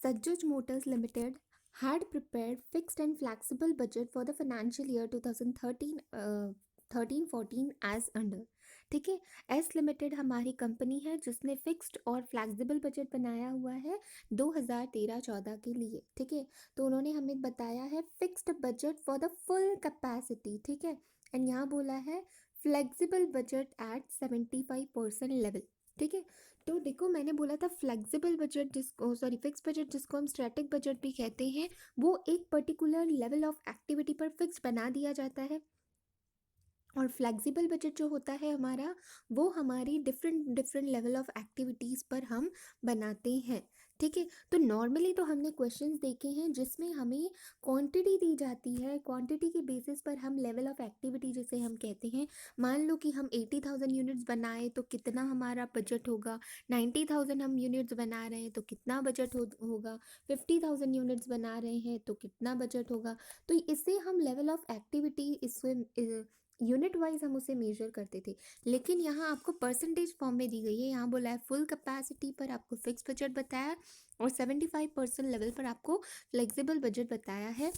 Sajjaj Motors Limited had prepared fixed and flexible budget for the financial year 2013 13-14 as under। ठीक है, S limited हमारी company है जिसने fixed और flexible budget बनाया हुआ है 2013-14 के लिए। ठीक है, तो उन्होंने हमें बताया है fixed budget for the full capacity. ठीक है, एंड यहाँ बोला है फ्लेक्सिबल बजट एट 75% लेवल। ठीक है, तो देखो मैंने बोला था फ्लेक्सिबल बजट जिसको सॉरी फिक्स बजट जिसको हम स्टैटिक बजट भी कहते हैं, वो एक पर्टिकुलर लेवल ऑफ एक्टिविटी पर फिक्स बना दिया जाता है। और फ्लेक्सिबल बजट जो होता है हमारा, वो हमारी different different level of activities पर हम बनाते हैं। ठीक है, तो नॉर्मली तो हमने क्वेश्चंस देखे हैं जिसमें हमें क्वांटिटी दी जाती है, क्वांटिटी के बेसिस पर हम लेवल ऑफ एक्टिविटी जिसे हम कहते हैं, मान लो कि हम 80,000 यूनिट्स बनाए तो कितना हमारा बजट होगा, 90,000 हम यूनिट्स बना रहे हैं तो कितना बजट होगा, 50,000 यूनिट्स बना रहे हैं तो कितना बजट होगा। तो इससे हम लेवल ऑफ एक्टिविटी इससे यूनिट वाइज हम उसे मेजर करते थे। लेकिन यहाँ आपको परसेंटेज फॉर्म में दी गई है, यहाँ बोला है फुल कैपेसिटी पर आपको फिक्स बजट बताया और 75% लेवल पर आपको फ्लेक्सिबल बजट बताया है,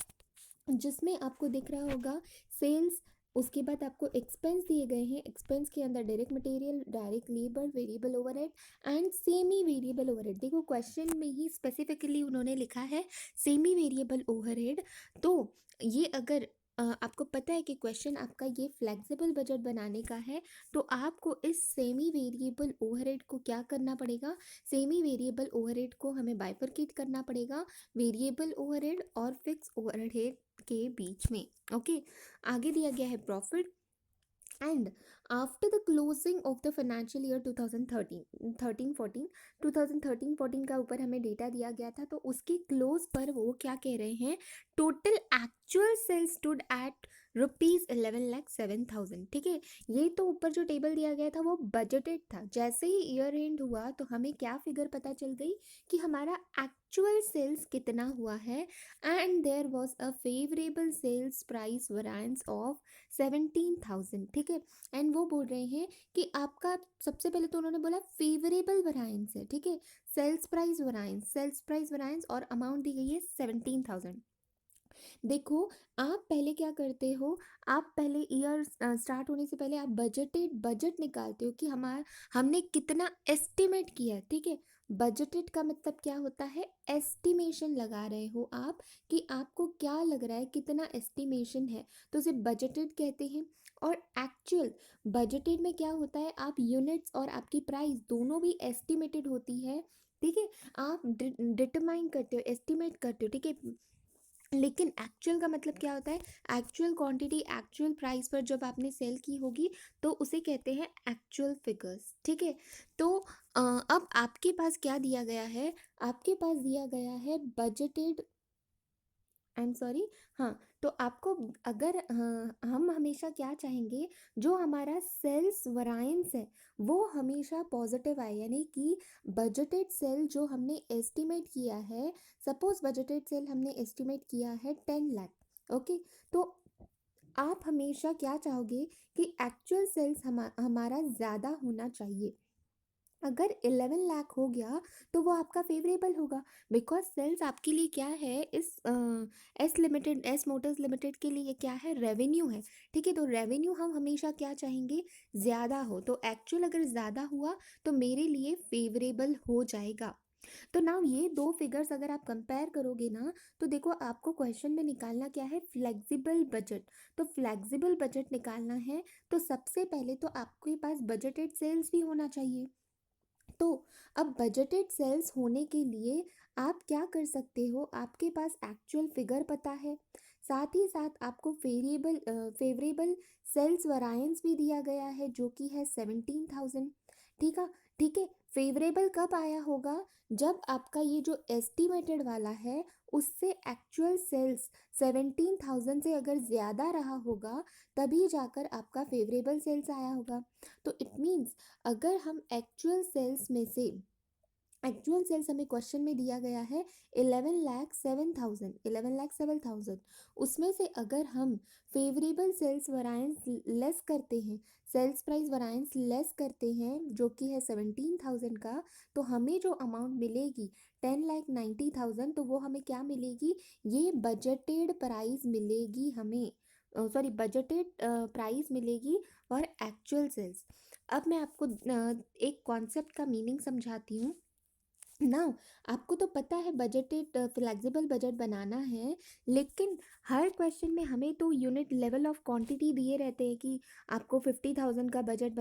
जिसमें आपको दिख रहा होगा सेल्स। उसके बाद आपको एक्सपेंस दिए गए हैं, एक्सपेंस के अंदर direct material, direct labour, variable overhead and semi variable overhead. देखो क्वेश्चन में ही स्पेसिफिकली उन्होंने लिखा है सेमी वेरिएबल ओवरहेड। तो ये अगर आपको पता है कि क्वेश्चन आपका ये फ्लेक्सिबल बजट बनाने का है, तो आपको इस सेमी वेरिएबल ओवरहेड को क्या करना पड़ेगा, सेमी वेरिएबल ओवरहेड को हमें बाइफरकेट करना पड़ेगा वेरिएबल ओवरहेड और फिक्स ओवरहेड के बीच में। ओके, आगे दिया गया है profit and after the closing of the financial year 2013-14 2013-14 का ऊपर हमें डेटा दिया गया था, तो उसके क्लोज पर वो क्या कह रहे हैं, total actual sales stood at ₹11,07,000। ठीक है, ये तो ऊपर जो टेबल दिया गया था वो बजटेड था। जैसे ही ईयर एंड हुआ तो हमें क्या फिगर पता चल गई कि हमारा एक्चुअल सेल्स कितना हुआ है, and there was a favourable sales price variance of 17,000। ठीक है, एंड वो बोल रहे हैं कि आपका सबसे पहले तो उन्होंने बोला फेवरेबल वेरिएंस है। ठीक है, सेल्स प्राइस वेरिएंस और अमाउंट दी गई है 17,000। देखो आप पहले क्या करते हो, आप पहले ईयर स्टार्ट होने से पहले आप बजट निकालते हो कि हमारा हमने कितना एस्टिमेट किया है। ठीक है, बजटेड का मतलब क्या होता है, एस्टिमेशन लगा रहे हो आप कि आपको क्या लग रहा है, कितना एस्टिमेशन है, तो उसे बजटेड कहते हैं। और एक्चुअल बजटेड में क्या होता है, आप यूनिट्स और आपकी प्राइस दोनों भी एस्टिमेटेड होती है। ठीक है, आप डिटरमाइन करते हो, एस्टिमेट करते हो। ठीक है, लेकिन एक्चुअल का मतलब क्या होता है, एक्चुअल क्वांटिटी एक्चुअल प्राइस पर जब आपने सेल की होगी तो उसे कहते हैं एक्चुअल फिगर्स। ठीक है, तो अब आपके पास क्या दिया गया है, आपके पास दिया गया है बजटेड, आई एम सॉरी, हाँ, तो आपको अगर हम हमेशा क्या चाहेंगे, जो हमारा सेल्स वराइंस है वो हमेशा पॉजिटिव आए, यानी कि बजटेड सेल जो हमने एस्टिमेट किया है, सपोज बजटेड सेल हमने एस्टिमेट किया है 10 लाख। ओके, तो आप हमेशा क्या चाहोगे कि एक्चुअल सेल्स हमारा ज़्यादा होना चाहिए। अगर 11 लाख हो गया तो वो आपका फेवरेबल होगा, बिकॉज सेल्स आपके लिए क्या है, इस एस मोटर्स लिमिटेड के लिए क्या है, रेवेन्यू है। ठीक है, तो रेवेन्यू हम हमेशा क्या चाहेंगे, ज़्यादा हो, तो एक्चुअल अगर ज़्यादा हुआ तो मेरे लिए फेवरेबल हो जाएगा। तो ना ये दो फिगर्स अगर आप कंपेयर करोगे ना, तो देखो आपको क्वेश्चन में निकालना क्या है, फ्लेक्सिबल बजट। तो फ्लेक्सिबल बजट निकालना है तो सबसे पहले तो आपके पास बजटेड सेल्स भी होना चाहिए। तो अब बजटेड सेल्स होने के लिए आप क्या कर सकते हो, आपके पास एक्चुअल फिगर पता है, साथ ही साथ आपको फेवरेबल सेल्स वरायंस भी दिया गया है जो कि है 17,000। ठीक है, ठीक है, फेवरेबल कब आया होगा, जब आपका ये जो एस्टिमेटेड वाला है उससे एक्चुअल सेल्स 17,000 से अगर ज़्यादा रहा होगा, तभी जाकर आपका फेवरेबल सेल्स आया होगा। तो इट मीन्स अगर हम एक्चुअल सेल्स में से एक्चुअल सेल्स हमें क्वेश्चन में दिया गया है 11,07,000 उसमें से अगर हम फेवरेबल सेल्स वरायंस लेस करते हैं, सेल्स प्राइस वरायंस लेस करते हैं जो कि है 17,000 का, तो हमें जो अमाउंट मिलेगी 10,90,000, तो वो हमें क्या मिलेगी, ये बजटेड प्राइस मिलेगी हमें, सॉरी बजटेड प्राइस मिलेगी और एक्चुअल सेल्स। अब मैं आपको एक कॉन्सेप्ट का मीनिंग समझाती हूँ ना। आपको तो पता है बजटेड फ्लेक्सिबल बजट बनाना है, लेकिन हर क्वेश्चन में हमें तो यूनिट लेवल ऑफ क्वांटिटी दिए रहते हैं कि आपको 50,000 का बजट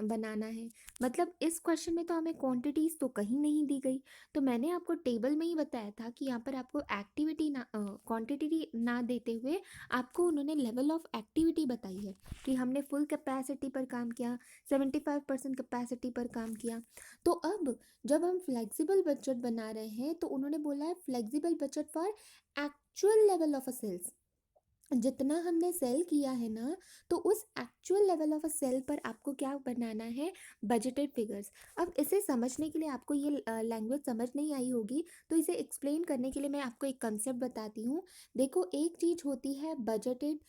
बनाना है। मतलब इस क्वेश्चन में तो हमें क्वांटिटीज तो कहीं नहीं दी गई। तो मैंने आपको टेबल में ही बताया था कि यहाँ पर आपको एक्टिविटी ना क्वांटिटी ना देते हुए आपको उन्होंने लेवल ऑफ एक्टिविटी बताई है कि हमने फुल कैपेसिटी पर काम किया, 75% कैपेसिटी पर काम किया। तो अब जब हम फ्लेक्सिबल बजट बना रहे हैं तो उन्होंने बोला है flexible budget for actual level of a sales. जितना हमने सेल किया है ना, तो उस actual level of a sale पर आपको क्या बनाना है, बजटेड फिगर्स। अब इसे समझने के लिए आपको ये लैंग्वेज समझ नहीं आई होगी, तो इसे एक्सप्लेन करने के लिए मैं आपको एक कंसेप्ट बताती हूँ। देखो, एक चीज़ होती है बजटेड।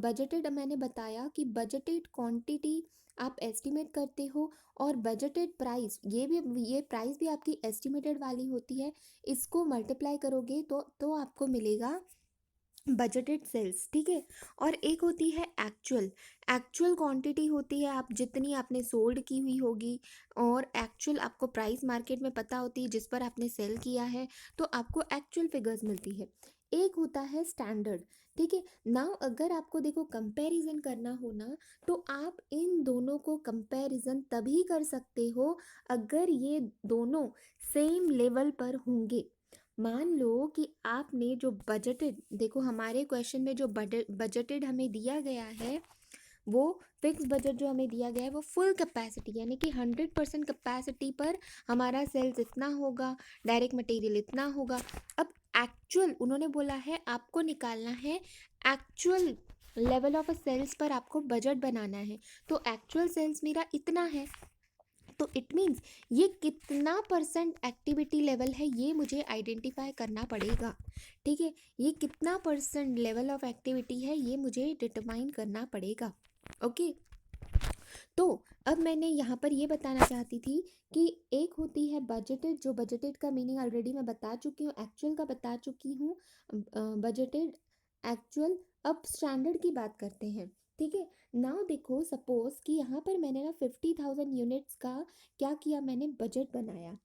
बजटेड मैंने बताया कि बजटेड क्वांटिटी आप एस्टिमेट करते हो, और बजटेड प्राइस ये प्राइस भी आपकी एस्टिमेटेड वाली होती है। इसको मल्टीप्लाई करोगे तो आपको मिलेगा बजटेड सेल्स, ठीक है। और एक होती है एक्चुअल। एक्चुअल क्वांटिटी होती है आप जितनी आपने सोल्ड की हुई होगी, और एक्चुअल आपको प्राइस मार्केट में पता होती है जिस पर आपने सेल किया है, तो आपको एक्चुअल फिगर्स मिलती है। एक होता है स्टैंडर्ड, ठीक है। नाउ अगर आपको देखो कंपैरिजन करना हो ना, तो आप इन दोनों को कंपैरिजन तभी कर सकते हो अगर ये दोनों सेम लेवल पर होंगे। मान लो कि आपने जो बजटेड, देखो हमारे क्वेश्चन में जो बजटेड हमें दिया गया है, वो फिक्स बजट जो हमें दिया गया है वो फुल कैपेसिटी यानी कि 100% कैपेसिटी पर हमारा सेल्स इतना होगा, डायरेक्ट मटेरियल इतना होगा। अब एक्चुअल उन्होंने बोला है आपको निकालना है एक्चुअल लेवल ऑफ सेल्स पर आपको बजट बनाना है। तो एक्चुअल सेल्स मेरा इतना है, तो इट मीन्स ये कितना परसेंट एक्टिविटी लेवल है ये मुझे आइडेंटिफाई करना पड़ेगा, ठीक है। ये कितना परसेंट लेवल ऑफ एक्टिविटी है ये मुझे डिटरमाइन करना पड़ेगा, ओके। तो अब मैंने यहाँ पर ये बताना चाहती थी कि एक होती है बजटेड, जो बजटेड का मीनिंग ऑलरेडी मैं बता चुकी हूँ, एक्चुअल का बता चुकी हूँ, बजटेड, एक्चुअल। अब स्टैंडर्ड की बात करते हैं, ठीक है। नाउ देखो सपोज कि यहाँ पर मैंने ना 50,000 यूनिट्स का क्या किया, मैंने बजट बनाया,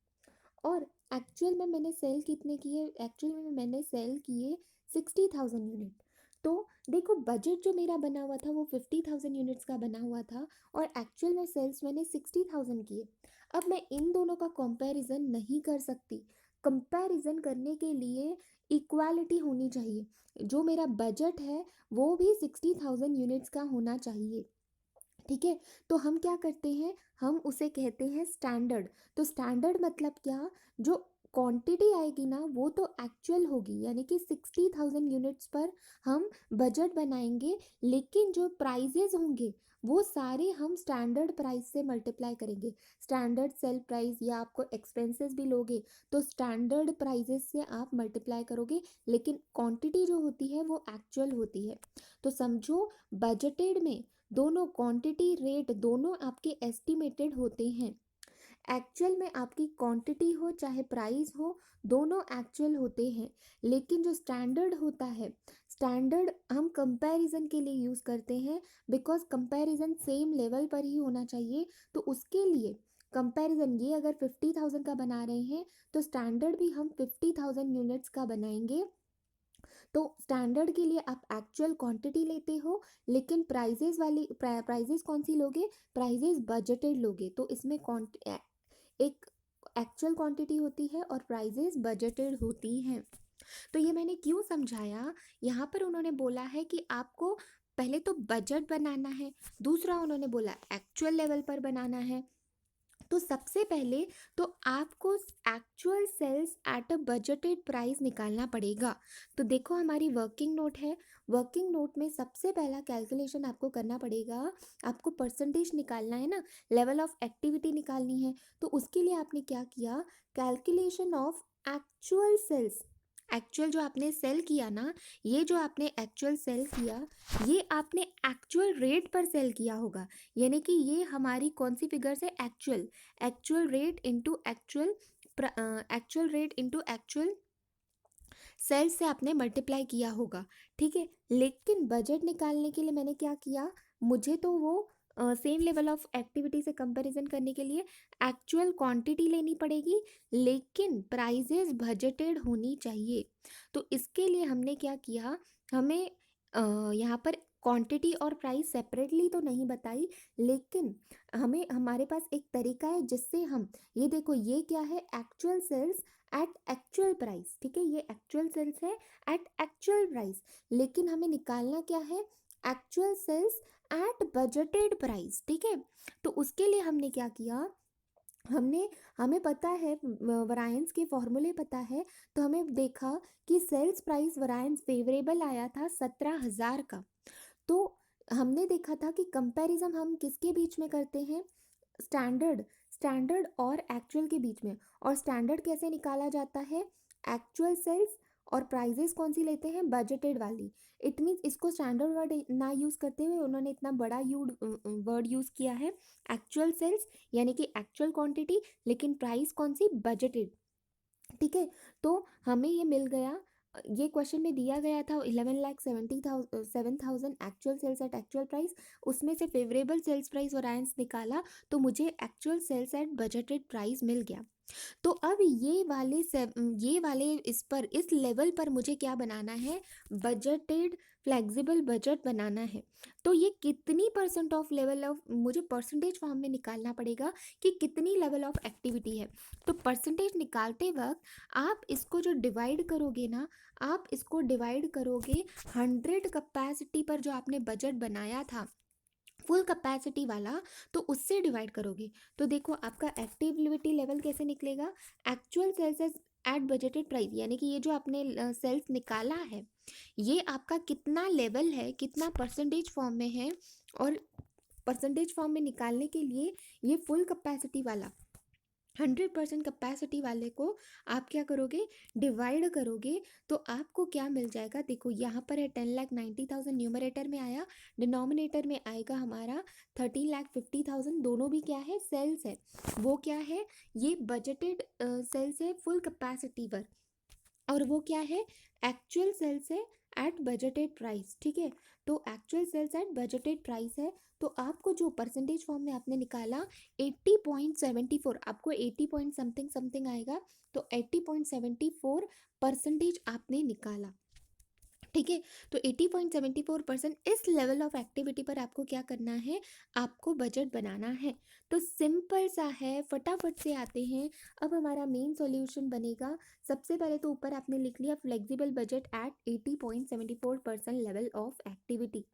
और एक्चुअल में मैंने सेल कितने किए, एक्चुअल में मैंने सेल किए 60,000 यूनिट। तो देखो बजट जो मेरा बना हुआ था वो 50,000 यूनिट्स का बना हुआ था, और एक्चुअल में सेल्स मैंने 60,000 किए। अब मैं इन दोनों का कंपैरिजन नहीं कर सकती। कंपैरिजन करने के लिए इक्वालिटी होनी चाहिए, जो मेरा बजट है वो भी 60,000 यूनिट्स का होना चाहिए, ठीक है। तो हम क्या करते हैं, हम उसे कहते हैं स्टैंडर्ड। तो स्टैंडर्ड मतलब क्या, जो क्वांटिटी आएगी ना वो तो एक्चुअल होगी, यानी कि 60,000 यूनिट्स पर हम बजट बनाएंगे, लेकिन जो प्राइजेज होंगे वो सारे हम स्टैंडर्ड प्राइस से मल्टीप्लाई करेंगे। स्टैंडर्ड सेल प्राइस, या आपको एक्सपेंसेस भी लोगे तो स्टैंडर्ड प्राइजेस से आप मल्टीप्लाई करोगे, लेकिन क्वांटिटी जो होती है वो एक्चुअल होती है। तो समझो बजटेड में दोनों क्वांटिटी रेट दोनों आपके एस्टिमेटेड होते हैं। एक्चुअल में आपकी क्वांटिटी हो चाहे प्राइस हो, दोनों एक्चुअल होते हैं। लेकिन जो स्टैंडर्ड होता है, स्टैंडर्ड हम कंपैरिजन के लिए यूज़ करते हैं, बिकॉज कंपैरिजन सेम लेवल पर ही होना चाहिए। तो उसके लिए कंपैरिजन, ये अगर 50,000 का बना रहे हैं तो स्टैंडर्ड भी हम 50,000 यूनिट्स का बनाएंगे। तो स्टैंडर्ड के लिए आप एक्चुअल क्वांटिटी लेते हो, लेकिन प्राइजेस वाली प्राइजेस कौन सी लोगे, प्राइजेस बजटेड लोगे। तो इसमें एक एक्चुअल क्वांटिटी होती है और प्राइजेस बजटेड होती हैं। तो ये मैंने क्यों समझाया, यहाँ पर उन्होंने बोला है कि आपको पहले तो बजट बनाना है, दूसरा उन्होंने बोला एक्चुअल लेवल पर बनाना है, तो सबसे पहले तो आपको actual sales at a budgeted price निकालना पड़ेगा। तो देखो हमारी वर्किंग नोट है, वर्किंग नोट में सबसे पहला कैलकुलेशन आपको करना पड़ेगा, आपको परसेंटेज निकालना है ना, लेवल ऑफ एक्टिविटी निकालनी है। तो उसके लिए आपने क्या किया, calculation of actual sales, actual जो आपने सेल किया ना, ये जो आपने एक्चुअल सेल किया, ये आपने एक्चुअल रेट पर सेल किया होगा, यानी कि ये हमारी कौन सी फिगर से, actual, actual rate into actual, actual rate into actual sales से आपने मल्टीप्लाई किया होगा। ठीक है, लेकिन बजट निकालने के लिए मैंने क्या किया, मुझे तो वो सेम लेवल ऑफ एक्टिविटी से कंपैरिजन करने के लिए एक्चुअल क्वांटिटी लेनी पड़ेगी, लेकिन प्राइजेस बजटेड होनी चाहिए। तो इसके लिए हमने क्या किया, हमें यहाँ पर क्वांटिटी और प्राइस सेपरेटली तो नहीं बताई, लेकिन हमें, हमारे पास एक तरीका है जिससे हम, ये देखो ये क्या है, actual sales at actual price. ठीक है, ये एक्चुअल सेल्स है एट एक्चुअल प्राइस, लेकिन हमें निकालना क्या है, actual sales at budgeted price. ठीक है, तो उसके लिए हमने क्या किया, हमने, हमें पता है वरायंस के फॉर्मूले पता है, तो हमें देखा कि सेल्स प्राइस वरायंस फेवरेबल आया था 17,000 का। तो हमने देखा था कि कंपैरिजन हम किसके बीच में करते हैं, स्टैंडर्ड, स्टैंडर्ड और एक्चुअल के बीच में। और स्टैंडर्ड कैसे निकाला जाता है, एक्चुअल सेल्स और प्राइजेस कौन सी लेते हैं, बजटेड वाली। इट मीन्स इसको स्टैंडर्ड वर्ड ना यूज़ करते हुए उन्होंने इतना बड़ा वर्ड यूज़ किया है, एक्चुअल सेल्स यानी कि एक्चुअल क्वांटिटी, लेकिन प्राइस कौन सी, बजटेड। ठीक है, तो हमें ये मिल गया, ये क्वेश्चन में दिया गया था 11,70,000 actual sales at actual price, उसमें से फेवरेबल सेल्स प्राइस वरायंस निकाला, तो मुझे actual sales at budgeted price मिल गया। तो अब ये वाले इस पर, इस लेवल पर मुझे क्या बनाना है, बजटेड फ्लेक्सिबल बजट बनाना है। तो ये कितनी परसेंट ऑफ लेवल ऑफ, मुझे परसेंटेज फॉर्म में निकालना पड़ेगा कि कितनी लेवल ऑफ एक्टिविटी है। तो परसेंटेज निकालते वक्त आप इसको जो डिवाइड करोगे ना, आप इसको डिवाइड करोगे 100 कैपेसिटी पर, जो आपने बजट बनाया था फुल कैपेसिटी वाला, तो उससे डिवाइड करोगे। तो देखो आपका एक्टिविटी लेवल कैसे निकलेगा, actual sales at budgeted price, यानी कि ये जो आपने सेल्स निकाला है, ये आपका कितना लेवल है, कितना परसेंटेज फॉर्म में है। और परसेंटेज फॉर्म में निकालने के लिए ये फुल कैपेसिटी वाला, 100% कैपेसिटी वाले को आप क्या करोगे, डिवाइड करोगे, तो आपको क्या मिल जाएगा, देखो यहाँ पर है 10,90,000 न्यूमरेटर में आया, डिनोमिनेटर में आएगा हमारा 13,50,000, दोनों भी क्या है, सेल्स है। वो क्या है, ये बजटेड सेल्स है फुल कैपेसिटी पर, और वो क्या है, एक्चुअल सेल्स है एट बजटेड प्राइस। ठीक है, तो actual sales at budgeted price है। तो आपको जो परसेंटेज फॉर्म में आपने निकाला 80.74, आपको 80 पॉइंट समथिंग समथिंग आएगा, तो 80.74% आपने निकाला। ठीक है, तो 80.74% इस लेवल ऑफ एक्टिविटी पर आपको क्या करना है, आपको बजट बनाना है। तो सिंपल सा है, फटाफट से आते हैं। अब हमारा मेन सॉल्यूशन बनेगा, सबसे पहले तो ऊपर आपने लिख लिया flexible budget at 80.74% level of activity.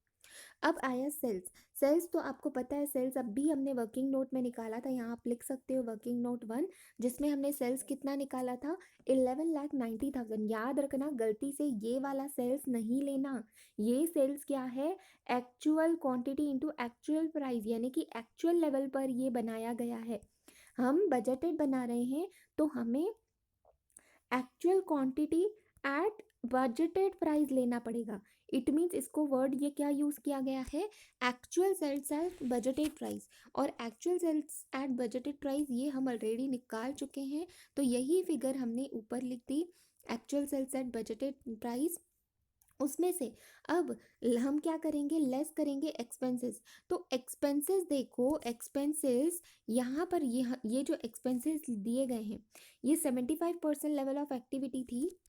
अब आया सेल्स, सेल्स तो आपको पता है, सेल्स अब भी हमने वर्किंग नोट में निकाला था, यहाँ आप लिख सकते हो वर्किंग नोट 1, जिसमें हमने सेल्स कितना निकाला था, 11,90,000। याद रखना, गलती से ये वाला सेल्स नहीं लेना, ये सेल्स क्या है, actual quantity into actual price, यानी कि एक्चुअल लेवल पर ये बनाया गया है। हम बजटेड बना रहे हैं, तो हमें actual quantity eight budgeted price लेना पड़ेगा। इट मीन्स इसको वर्ड ये क्या यूज़ किया गया है, actual sales at budgeted price, और actual sales at budgeted price ये हम ऑलरेडी निकाल चुके हैं। तो यही फिगर हमने ऊपर लिख दी, actual sales at budgeted price. उसमें से अब हम क्या करेंगे, लेस करेंगे एक्सपेंसेस। तो एक्सपेंसेस देखो, एक्सपेंसेस यहाँ पर ये जो एक्सपेंसेस दिए गए हैं, ये 75% लेवल ऑफ एक्टिविटी थी।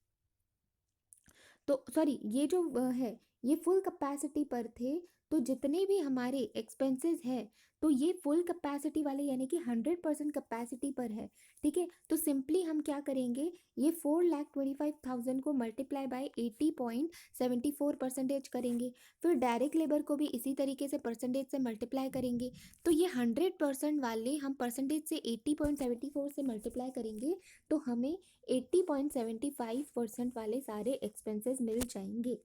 तो सॉरी, ये जो है ये फुल कैपेसिटी पर थे, तो जितने भी हमारे एक्सपेंसेस है तो ये फुल कैपेसिटी वाले यानी कि 100% कैपेसिटी पर है। ठीक है, तो सिंपली हम क्या करेंगे, ये 4,25,000 को मल्टीप्लाई बाय 80.74% करेंगे। फिर डायरेक्ट लेबर को भी इसी तरीके से परसेंटेज से मल्टीप्लाई करेंगे। तो ये 100% वाले हम परसेंटेज से 80.74 से मल्टीप्लाई करेंगे तो हमें 80.75% वाले सारे एक्सपेंसेस मिल जाएंगे।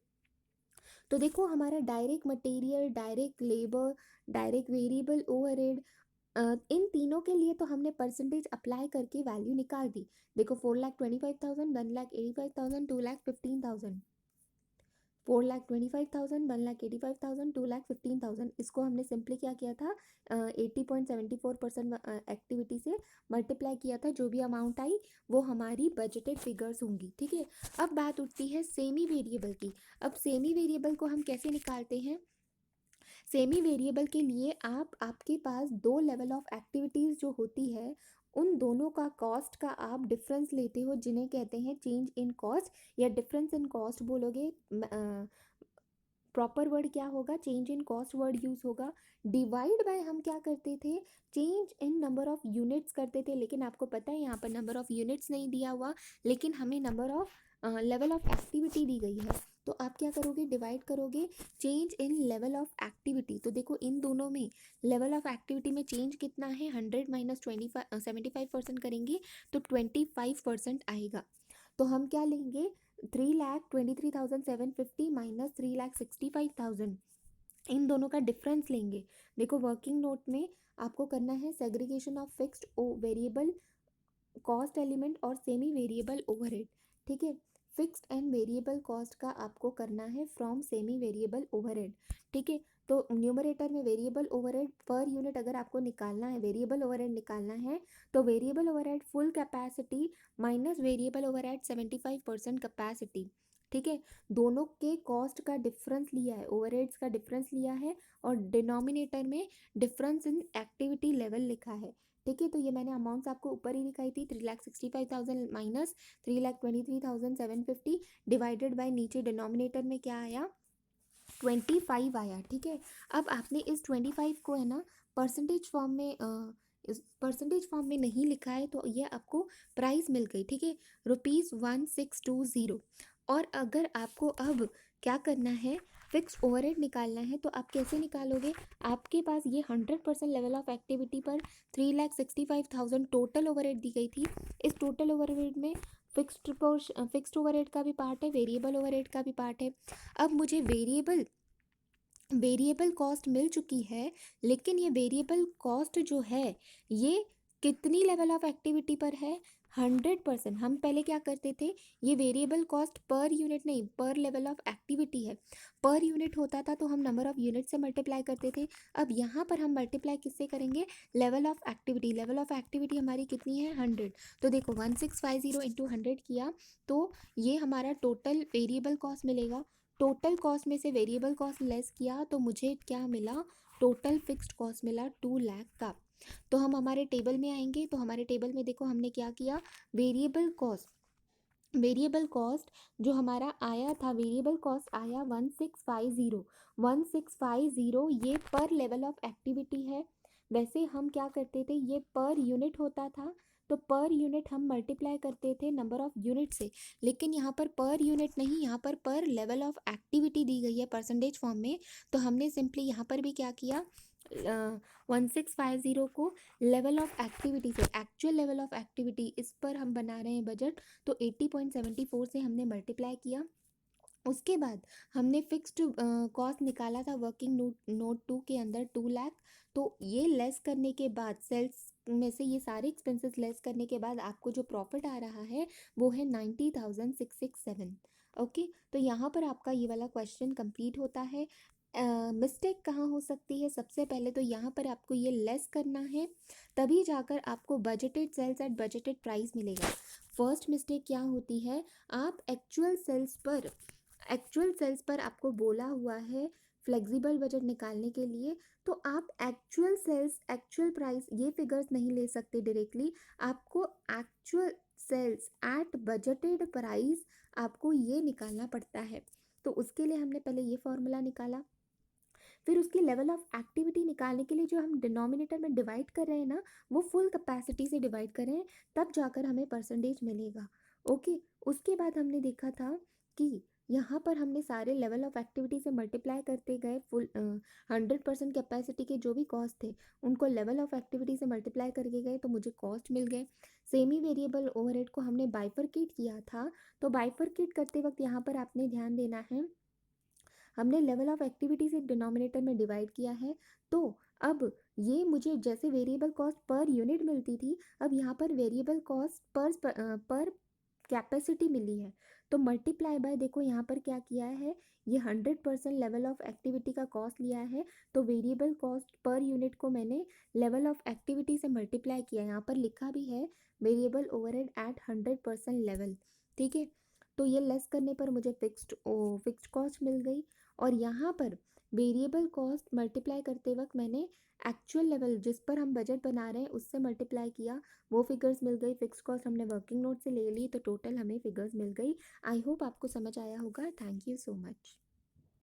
तो देखो हमारा direct material, direct labour, direct variable overhead, इन तीनों के लिए तो हमने परसेंटेज अप्लाई करके वैल्यू निकाल दी। देखो 4,25,000, 1,85,000, 2,15,000, 4,25,000, 1,85,000, 2,15,000, इसको हमने सिंपली क्या किया था, 80.74% एक्टिविटी से मल्टीप्लाई किया था। जो भी अमाउंट आई वो हमारी बजटेड फिगर्स होंगी। ठीक है, अब बात उठती है सेमी वेरिएबल की। अब सेमी वेरिएबल को हम कैसे निकालते हैं, सेमी वेरिएबल के लिए आपके पास दो लेवल ऑफ एक्टिविटीज़ जो होती है उन दोनों का कॉस्ट का आप डिफरेंस लेते हो, जिन्हें कहते हैं चेंज इन कॉस्ट या डिफरेंस इन कॉस्ट बोलोगे। प्रॉपर वर्ड क्या होगा, change in cost word use होगा। डिवाइड बाय हम क्या करते थे, change in number of units करते थे। लेकिन आपको पता है यहाँ पर नंबर ऑफ यूनिट्स नहीं दिया हुआ, लेकिन हमें number of level of activity दी गई है। तो आप क्या करोगे, डिवाइड करोगे change in level of activity. तो देखो इन दोनों में लेवल ऑफ एक्टिविटी में चेंज कितना है, 100 माइनस 75% करेंगे तो 25% आएगा। तो हम क्या लेंगे, 3,23,750 माइनस 3,65,000, इन दोनों का डिफरेंस लेंगे। देखो वर्किंग नोट में आपको करना है segregation of fixed variable cost element और सेमी वेरिएबल ओवरहेड। ठीक है, फिक्स्ड एंड वेरिएबल कॉस्ट का आपको करना है फ्रॉम सेमी वेरिएबल ओवरहेड। ठीक है, तो न्यूमरेटर में वेरिएबल ओवरहेड पर यूनिट अगर आपको निकालना है, वेरिएबल ओवरहेड निकालना है, तो variable overhead full capacity minus variable overhead 75% capacity. ठीक है, दोनों के कॉस्ट का डिफरेंस लिया है, ओवरहेड्स का डिफरेंस लिया है और डिनोमिनेटर में डिफरेंस इन एक्टिविटी लेवल लिखा है। ठीक है, तो ये मैंने अमाउंट्स आपको ऊपर ही दिखाई थी, 3,65,000 माइनस 3,23,750 डिवाइडेड बाय नीचे डिनोमिनेटर में क्या आया, 25 आया। ठीक है, अब आपने इस 25 को है ना परसेंटेज फॉर्म में इस परसेंटेज फॉर्म में नहीं लिखा है, तो ये आपको प्राइस मिल गई। ठीक है, ₹1620। और अगर आपको अब क्या करना है, फिक्स ओवरहेड निकालना है, तो आप कैसे निकालोगे, आपके पास ये 100% लेवल ऑफ एक्टिविटी पर 3,65,000 टोटल ओवरहेड दी गई थी। इस टोटल ओवरहेड में फिक्स्ड ओवरहेड का भी पार्ट है, वेरिएबल ओवरहेड का भी पार्ट है। अब मुझे वेरिएबल कॉस्ट मिल चुकी है, लेकिन ये वेरिएबल कॉस्ट जो है ये कितनी लेवल ऑफ एक्टिविटी पर है, 100%। हम पहले क्या करते थे, ये वेरिएबल कॉस्ट पर यूनिट नहीं पर लेवल ऑफ एक्टिविटी है। पर यूनिट होता था तो हम नंबर ऑफ यूनिट से मल्टीप्लाई करते थे। अब यहाँ पर हम मल्टीप्लाई किससे करेंगे, level of activity. Level of activity हमारी कितनी है, 100। तो देखो 1650 इंटू 100 किया तो ये हमारा टोटल वेरिएबल कॉस्ट मिलेगा। टोटल कॉस्ट में से वेरिएबल कॉस्ट लेस किया तो मुझे क्या मिला, टोटल फिक्स्ड कॉस्ट मिला 2 लाख का। तो हम हमारे टेबल में आएंगे, तो हमारे टेबल में देखो हमने क्या किया, वेरिएबल कॉस्ट जो हमारा आया था, वेरिएबल कॉस्ट आया 1650। ये पर लेवल ऑफ एक्टिविटी है। वैसे हम क्या करते थे, ये पर यूनिट होता था तो पर यूनिट हम मल्टीप्लाई करते थे नंबर ऑफ यूनिट से। लेकिन यहाँ पर यूनिट नहीं, यहाँ पर लेवल ऑफ एक्टिविटी दी गई है परसेंटेज फॉर्म में। तो हमने सिंपली यहाँ पर भी क्या किया, 1650 को लेवल ऑफ एक्टिविटी से, एक्चुअल लेवल ऑफ एक्टिविटी, इस पर हम बना रहे हैं बजट, तो 80.74 से हमने मल्टीप्लाई किया। उसके बाद हमने फिक्स्ड कॉस्ट निकाला था वर्किंग नोट 2 के अंदर 2 लाख। तो ये लेस करने के बाद, सेल्स में से ये सारे एक्सपेंसेस लेस करने के बाद आपको जो प्रॉफिट आ रहा है वो है 90,667। ओके, तो यहाँ पर आपका ये वाला क्वेश्चन कंप्लीट होता है। मिस्टेक कहाँ हो सकती है, सबसे पहले तो यहाँ पर आपको ये लेस करना है, तभी जाकर आपको budgeted sales at budgeted price मिलेगा। फर्स्ट मिस्टेक क्या होती है, आप एक्चुअल सेल्स पर आपको बोला हुआ है फ्लेक्सिबल बजट निकालने के लिए, तो आप एक्चुअल सेल्स एक्चुअल प्राइस ये फिगर्स नहीं ले सकते डायरेक्टली। आपको actual sales at budgeted price आपको ये निकालना पड़ता है। तो उसके लिए हमने पहले ये फॉर्मूला निकाला, फिर उसकी लेवल ऑफ एक्टिविटी निकालने के लिए जो हम डिनोमिनेटर में डिवाइड कर रहे हैं ना, वो फुल कैपेसिटी से डिवाइड कर रहे हैं, तब जाकर हमें परसेंटेज मिलेगा। ओके, उसके बाद हमने देखा था कि यहाँ पर हमने सारे लेवल ऑफ एक्टिविटी से मल्टीप्लाई करते गए, फुल 100% कैपेसिटी के जो भी कॉस्ट थे उनको लेवल ऑफ एक्टिविटी से मल्टीप्लाई करके गए तो मुझे कॉस्ट मिल गए। सेमी वेरिएबल ओवरहेड को हमने बाइफरकेट किया था, तो बाइफरकेट करते वक्त यहाँ पर आपने ध्यान देना है, हमने लेवल ऑफ एक्टिविटी से डिनोमिनेटर में डिवाइड किया है। तो अब ये मुझे जैसे वेरिएबल कॉस्ट पर यूनिट मिलती थी, अब यहाँ पर वेरिएबल कॉस्ट पर कैपेसिटी मिली है। तो मल्टीप्लाई बाय, देखो यहाँ पर क्या किया है, ये 100% लेवल ऑफ एक्टिविटी का कॉस्ट लिया है, तो वेरिएबल कॉस्ट पर यूनिट को मैंने लेवल ऑफ एक्टिविटी से मल्टीप्लाई किया। यहाँ पर लिखा भी है वेरिएबल ओवरहेड एट 100% लेवल। ठीक है, तो ये लेस करने पर मुझे फिक्स्ड कॉस्ट मिल गई। और यहाँ पर वेरिएबल कॉस्ट मल्टीप्लाई करते वक्त मैंने एक्चुअल लेवल जिस पर हम बजट बना रहे हैं उससे मल्टीप्लाई किया, वो फिगर्स मिल गई। फिक्स कॉस्ट हमने वर्किंग नोट से ले ली, तो टोटल हमें फिगर्स मिल गई। आई होप आपको समझ आया होगा। Thank you so much.